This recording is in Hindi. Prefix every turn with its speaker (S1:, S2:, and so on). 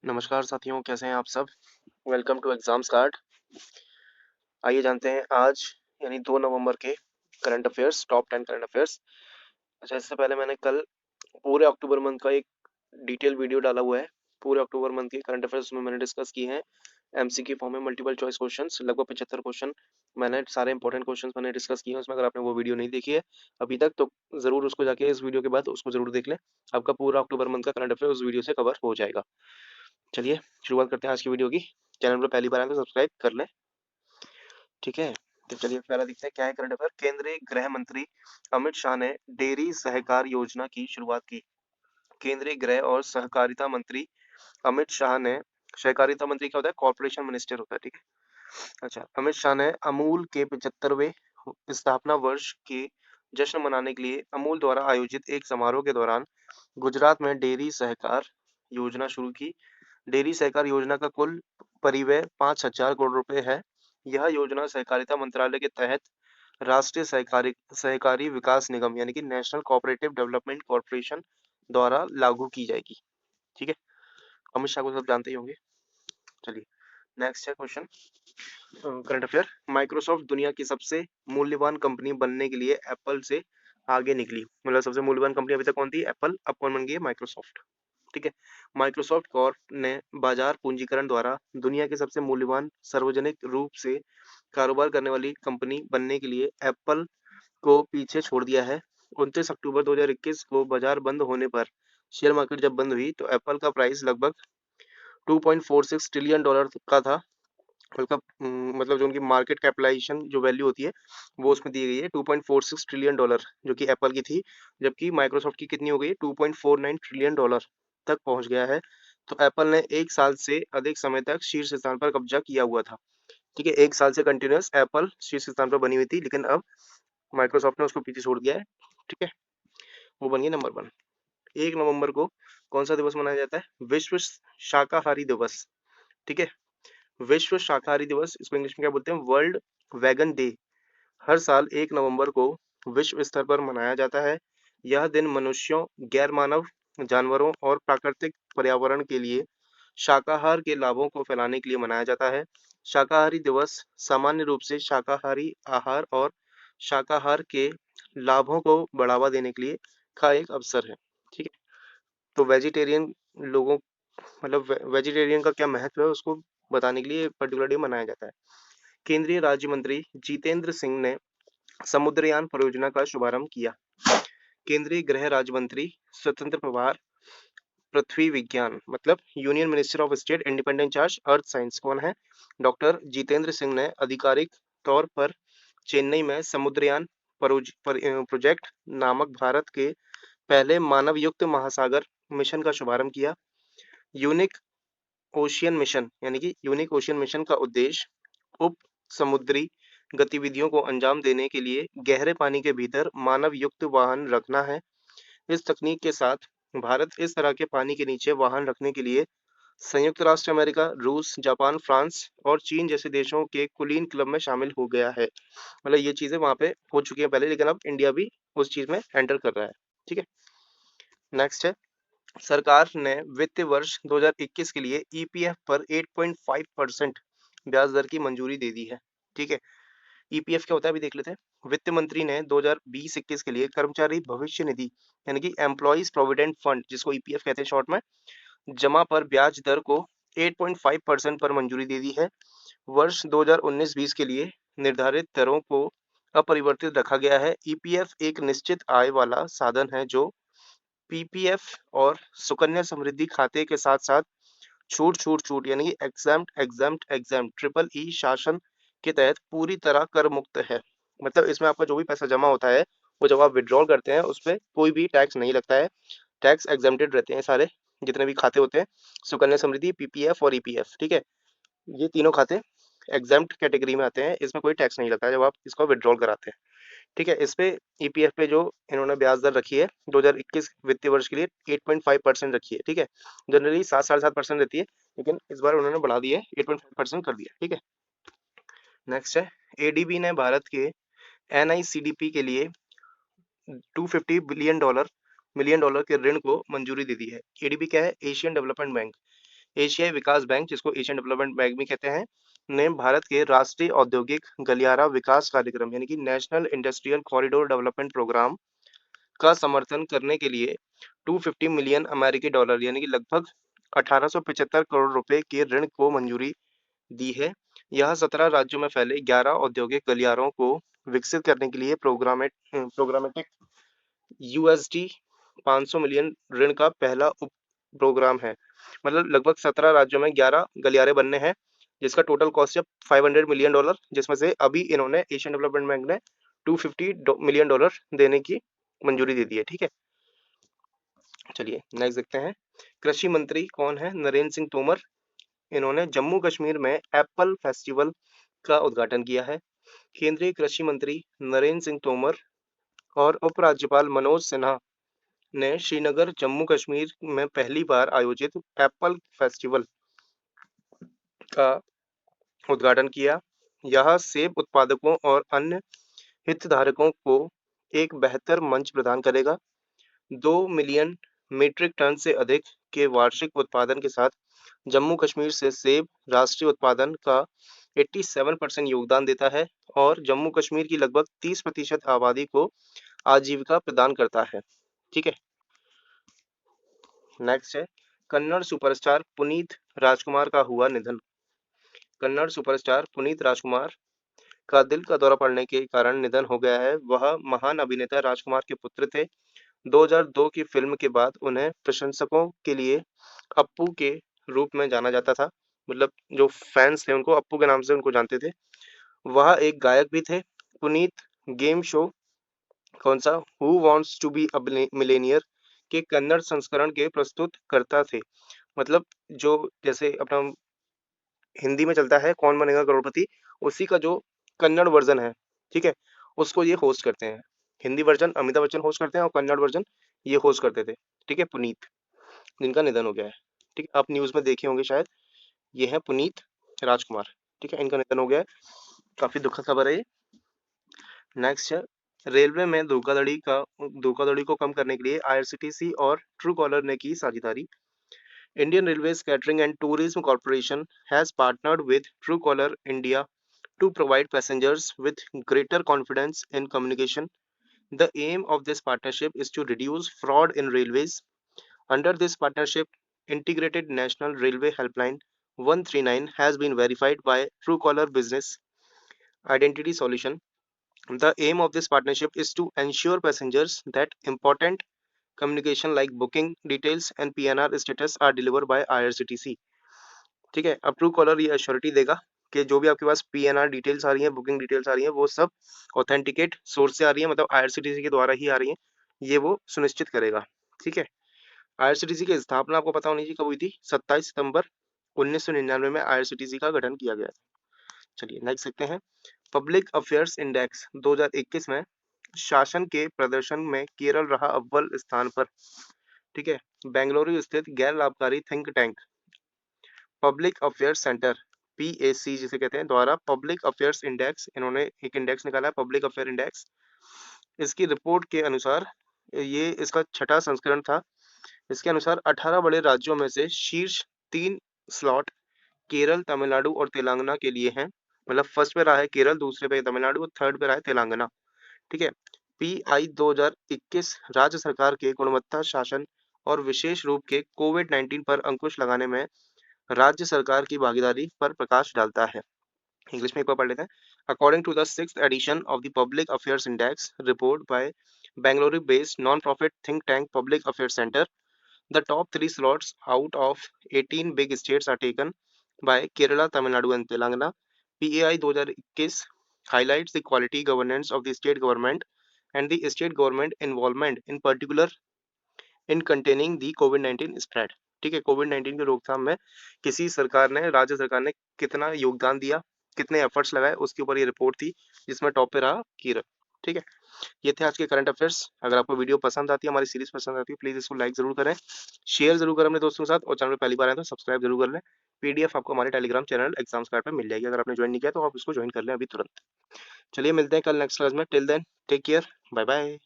S1: नमस्कार साथियों, कैसे हैं आप सब। Welcome to exams card. आइए जानते हैं आज यानी 2 नवंबर के current affairs, top 10 current affairs. अच्छा, इससे पहले मैंने कल पूरे अक्टूबर मंथ का एक डिटेल वीडियो डाला हुआ है। पूरे अक्टूबर मंथ के करंट अफेयर्स में मैंने डिस्कस किए हैं एमसीक्यू फॉर्म में मल्टीपल चॉइस क्वेश्चंस, लगभग 75 क्वेश्चन। मैंने सारे इंपॉर्टेंट क्वेश्चंस मैंने डिस्कस किए हैं उसमें। अगर आपने वो वीडियो नहीं देखी है अभी तक तो जरूर उसको जाके इस वीडियो के बाद उसको जरूर देख लें। आपका पूरा अक्टूबर मंथ का करंट अफेयर उस वीडियो से कवर हो जाएगा। चलिए शुरुआत करते हैं आज की वीडियो की। चैनल पर पहली बार आए तो सब्सक्राइब कर लें, ठीक है। तो चलिए पहला देखते हैं क्या है करंट अफेयर। केंद्रीय गृह मंत्री अमित शाह ने डेयरी सहकार योजना की शुरुआत की। केंद्रीय गृह और सहकारिता मंत्री अमित शाह ने, सहकारिता मंत्री क्या होता है, कॉर्पोरेशन मिनिस्टर होता है, ठीक है। अच्छा, अमित शाह ने अमूल के 75वें स्थापना वर्ष के जश्न मनाने के लिए अमूल द्वारा आयोजित एक समारोह के दौरान गुजरात में डेयरी सहकार योजना शुरू की। डेयरी सहकार योजना का कुल परिव्यय 5,000 करोड़ रुपए है। यह योजना सहकारिता मंत्रालय के तहत राष्ट्रीय सहकारी सहकारी विकास निगम यानी कि नेशनल कोऑपरेटिव डेवलपमेंट कॉर्पोरेशन द्वारा लागू की जाएगी, ठीक है। अमित शाह को सब जानते ही होंगे। चलिए नेक्स्ट है क्वेश्चन करंट अफेयर। माइक्रोसॉफ्ट दुनिया की सबसे मूल्यवान कंपनी बनने के लिए एप्पल से आगे निकली। मतलब सबसे मूल्यवान कंपनी अभी तक कौन थी, एप्पल। अब कौन बन गई है, माइक्रोसॉफ्ट, ठीक है। माइक्रोसॉफ्ट कॉर्प ने बाजार पूंजीकरण द्वारा दुनिया की सबसे मूल्यवान सार्वजनिक रूप से कारोबार करने वाली कंपनी बनने के लिए एप्पल को पीछे छोड़ दिया है। 29 अक्टूबर 2021 को बाजार बंद होने पर, शेयर मार्केट जब बंद हुई तो एप्पल का प्राइस लगभग 2.46 ट्रिलियन डॉलर का था। मतलब जो उनकी मार्केट कैपिटलाइजेशन जो वैल्यू होती है वो उसमें दी गई है 2.46 ट्रिलियन डॉलर, जो कि एप्पल की थी। जबकि माइक्रोसॉफ्ट की कितनी हो गई है, 2.49 ट्रिलियन डॉलर तक पहुंच गया है। तो एप्पल ने 1 साल से अधिक समय तक शीर्ष स्थान पर कब्जा किया हुआ था, ठीक है। 1 साल से कंटिन्यूअस एप्पल शीर्ष स्थान पर बनी हुई थी, लेकिन अब माइक्रोसॉफ्ट ने उसको पीछे छोड़ दिया है, ठीक है। वो बन गई नंबर 1। 1 नवंबर को कौन सा दिवस मनाया जाता है, विश्व शाकाहारी दिवस, ठीक है। विश्व शाकाहारी दिवस, इसको इंग्लिश में क्या बोलते हैं, वर्ल्ड वेगन डे। हर साल 1 नवंबर को विश्व स्तर पर मनाया जाता है। यह दिन मनुष्यों, गैर मानव जानवरों और प्राकृतिक पर्यावरण के लिए शाकाहार के लाभों को फैलाने के लिए मनाया जाता है। शाकाहारी दिवस सामान्य रूप से शाकाहारी आहार और शाकाहार के लाभों को बढ़ावा देने के लिए का एक अवसर है, ठीक है। तो वेजिटेरियन लोगों, मतलब वेजिटेरियन का क्या महत्व है उसको बताने के लिए पर्टिकुलर डे मनाया जाता है। केंद्रीय राज्य मंत्री जितेंद्र सिंह ने समुद्रयान परियोजना का शुभारंभ किया। केंद्रीय गृह राज्य मंत्री स्वतंत्र प्रभार पृथ्वी विज्ञान, मतलब union minister of state independent charge earth science कौन है, डॉक्टर जितेंद्र सिंह ने आधिकारिक तौर पर चेन्नई में समुद्रयान प्रोजेक्ट नामक भारत के पहले मानव युक्त महासागर मिशन का शुभारंभ किया। यूनिक ओशियन मिशन यानी कि यूनिक ओशियन मिशन का उद्देश्य उप समुद्री गतिविधियों को अंजाम देने के लिए गहरे पानी के भीतर मानव युक्त वाहन रखना है। इस तकनीक के साथ भारत इस तरह के पानी के नीचे वाहन रखने के लिए संयुक्त राष्ट्र अमेरिका, रूस, जापान, फ्रांस और चीन जैसे देशों के कुलीन क्लब में शामिल हो गया है। मतलब ये चीजें वहां पे हो चुकी हैं पहले, लेकिन अब इंडिया भी उस चीज में एंटर कर रहा है, ठीक है। नेक्स्ट है, सरकार ने वित्त वर्ष 2021 के लिए ईपीएफ पर 8.5% ब्याज दर की मंजूरी दे दी है, ठीक है। ईपीएफ क्या होता है अभी देख लेते हैं। वित्त मंत्री ने 2020-21 के लिए कर्मचारी भविष्य निधि यानी कि एम्प्लॉइज प्रोविडेंट फंड, जिसको ईपीएफ कहते हैं शॉर्ट में, जमा पर ब्याज दर को 8.5% पर मंजूरी दे दी है। वर्ष 2019-20 के लिए निर्धारित दरों को अपरिवर्तित रखा गया है। ईपीएफ एक निश्चित आय वाला साधन है जो पीपीएफ और सुकन्या समृद्धि खाते के साथ साथ छूट छूट छूट यानी कि exempt exempt exempt triple E शासन के तहत पूरी तरह कर मुक्त है। मतलब इसमें आपका जो भी पैसा जमा होता है वो जब आप विड्रॉल करते हैं उस पर कोई भी टैक्स नहीं लगता है। टैक्स एग्जाम्प्टेड रहते हैं सारे जितने भी खाते होते हैं, सुकन्या समृद्धि, पीपीएफ और ईपीएफ, ठीक है। ये तीनों खाते एग्जाम्प्ट कैटेगरी में आते हैं, इसमें कोई टैक्स नहीं लगता है जब आप इसको विड्रॉल कराते हैं, ठीक है। इस पे ईपीएफ पे जो इन्होंने ब्याज दर रखी है 2021 वित्तीय वर्ष के लिए 8.5% रखी है, ठीक है। जनरली 7-7.5% रहती है, लेकिन इस बार उन्होंने बढ़ा दी है, 8.5% कर दिया, ठीक है। नेक्स्ट है, एडीबी ने भारत के एनआईसीडीपी के लिए 250 मिलियन डॉलर के ऋण को मंजूरी दे दी है। एडीबी क्या है, एशियन डेवलपमेंट बैंक। एशियाई विकास बैंक, जिसको एशियन डेवलपमेंट बैंक भी कहते हैं, ने भारत के राष्ट्रीय औद्योगिक गलियारा विकास कार्यक्रम यानी कि National Industrial Corridor Development Programme का समर्थन करने के लिए 250 मिलियन अमेरिकी डॉलर यानी कि लगभग 1875 करोड़ रुपए के ऋण को मंजूरी दी है। यह 17 राज्यों में फैले 11 औद्योगिक गलियारों को विकसित करने के लिए प्रोग्रामेटिक यूएसडी 500 मिलियन ऋण का पहला उप प्रोग्राम है। मतलब लगभग 17 राज्यों में 11 गलियारे बनने हैं, जिसका टोटल कॉस्ट है $500 मिलियन, जिसमें से अभी इन्होंने एशियन डेवलपमेंट बैंक ने 250 मिलियन डॉलर देने की मंजूरी दे दी है। ठीक है, चलिए नेक्स्ट देखते हैं। कृषि मंत्री कौन है? नरेंद्र सिंह तोमर। इन्होंने जम्मू कश्मीर में एप्पल फेस्टिवल का उद्घाटन किया है। केंद्रीय कृषि मंत्री नरेंद्र सिंह तोमर और उपराज्यपाल मनोज सिन्हा ने श्रीनगर जम्मू कश्मीर में पहली बार आयोजित एप्पल फेस्टिवल का उद्घाटन किया। यह सेब उत्पादकों और अन्य हितधारकों को एक बेहतर मंच प्रदान करेगा। 2 मिलियन मीट्रिक टन से अधिक के वार्षिक उत्पादन के साथ जम्मू कश्मीर से सेब राष्ट्रीय उत्पादन का 87% योगदान देता है और जम्मू कश्मीर की लगभग 30% आबादी को आजीविका प्रदान करता है। ठीक है, नेक्स्ट है कन्नड़ सुपरस्टार पुनीत राजकुमार का हुआ निधन। कन्नड़ सुपरस्टार पुनीत राजकुमार का दिल का दौरा पड़ने के कारण निधन हो गया है। वह महान अभिनेता राजकुमार के पुत्र थे। 2002 की फिल्म के बाद उन्हें प्रशंसकों के लिए अप्पू के रूप में जाना जाता था। मतलब जो फैंस थे उनको अप्पू के नाम से उनको जानते थे। वह एक गायक भी थे। पुनीत गेम शो कौन सा Who Wants to Be a Millionaire के कन्नड़ संस्करण के प्रस्तुत करता थे। मतलब जो जैसे अपना हिंदी में चलता है कौन बनेगा करोड़पति, उसी का जो कन्नड़ वर्जन है, ठीक है, उसको ये होस्ट करते हैं। हिंदी वर्जन अमिताभ बच्चन होस्ट करते हैं और कन्नड़ वर्जन ये होस्ट करते थे। ठीक है, पुनीत, जिनका निधन हो गया है। ठीक है, आप न्यूज में देखे होंगे शायद, ये है पुनीत राजकुमार। ठीक है, इनका निधन हो गया है, काफी दुखद खबर है ये। नेक्स्ट है रेलवे में धोखाधड़ी को कम करने के लिए आईआरसीटीसी और ट्रू कॉलर ने की साझेदारी। Indian Railways Catering and Tourism Corporation has partnered with Truecaller India to provide passengers with greater confidence in communication. The aim of this partnership is to reduce fraud in railways. Under this partnership, Integrated National Railway Helpline 139 has been verified by Truecaller Business Identity Solution. The aim of this partnership is to ensure passengers that important communication like booking details and PNR status are delivered by IRCTC. ठीक है, अब ट्रू कॉलर ये अश्योरिटी देगा कि जो भी आपके पास पीएनआर डिटेल्स आ रही है, बुकिंग डिटेल्स आ रही है, वो सब ऑथेंटिकेट सोर्स से आ रही है, मतलब आईआरसीटीसी के द्वारा ही आ रही है, ये वो सुनिश्चित करेगा। ठीक है, आईआरसीटीसी की स्थापना आपको पता होनी चाहिए कब हुई थी? 27 सितंबर 1999 में आईआरसीटीसी का गठन किया गया। चलिए नेक्स्ट देखते हैं। पब्लिक अफेयर्स इंडेक्स 2021 में शासन के प्रदर्शन में केरल रहा अव्वल स्थान पर। ठीक है, बेंगलुरु स्थित गैर लाभकारी think tank Public Affairs centre PAC जिसे कहते हैं द्वारा पब्लिक अफेयर्स इंडेक्स, इन्होंने एक इंडेक्स निकाला है पब्लिक अफेयर इंडेक्स। इसकी रिपोर्ट के अनुसार ये इसका छठा संस्करण था। इसके अनुसार 18 बड़े राज्यों में से शीर्ष 3 स्लॉट केरल, तमिलनाडु और तेलंगाना के लिए हैं। मतलब फर्स्ट पे रहा है केरल, दूसरे पे तमिलनाडु और थर्ड पे रहा है तेलंगाना। ठीक है, पीआई 2021 राज्य सरकार के गुणवत्ता शासन और विशेष रूप के कोविड-19 पर अंकुश लगाने में राज्य सरकार की भागीदारी पर प्रकाश डालता है। इंग्लिश में एक बार पढ़ लेते हैं। According to the 6th edition of the Public Affairs Index report by Bengaluru based non profit think tank Public Affairs Centre, the top 3 slots out of 18 big states are taken by Kerala, Tamil Nadu and Telangana. PAI 2021 highlights the quality governance of the state government and the state government involvement in particular in containing the covid spread. ठीक है, कोविड-19 की रोकथाम में किसी सरकार ने, राज्य सरकार ने कितना योगदान दिया, कितने एफर्ट्स लगाए, उसके ऊपर ये रिपोर्ट थी, जिसमें टॉप पे रहा केरल। ठीक है, ये थे आज के करंट अफेयर्स। अगर आपको वीडियो पसंद आती है, हमारी सीरीज पसंद आती है, प्लीज इसको लाइक जरूर करें, शेयर जरूर करें अपने दोस्तों के साथ, और चैनल पे पहली बार आए तो सब्सक्राइब जरूर कर लें। पीडीएफ आपको हमारे टेलीग्राम चैनल एग्जाम्स कार्ड पे मिल जाएगी। अगर आपने ज्वाइन नहीं किया तो आप इसको ज्वाइन कर लें अभी तुरंत। चलिए मिलते हैं कल नेक्स्ट क्लास में। Till then take care, bye bye.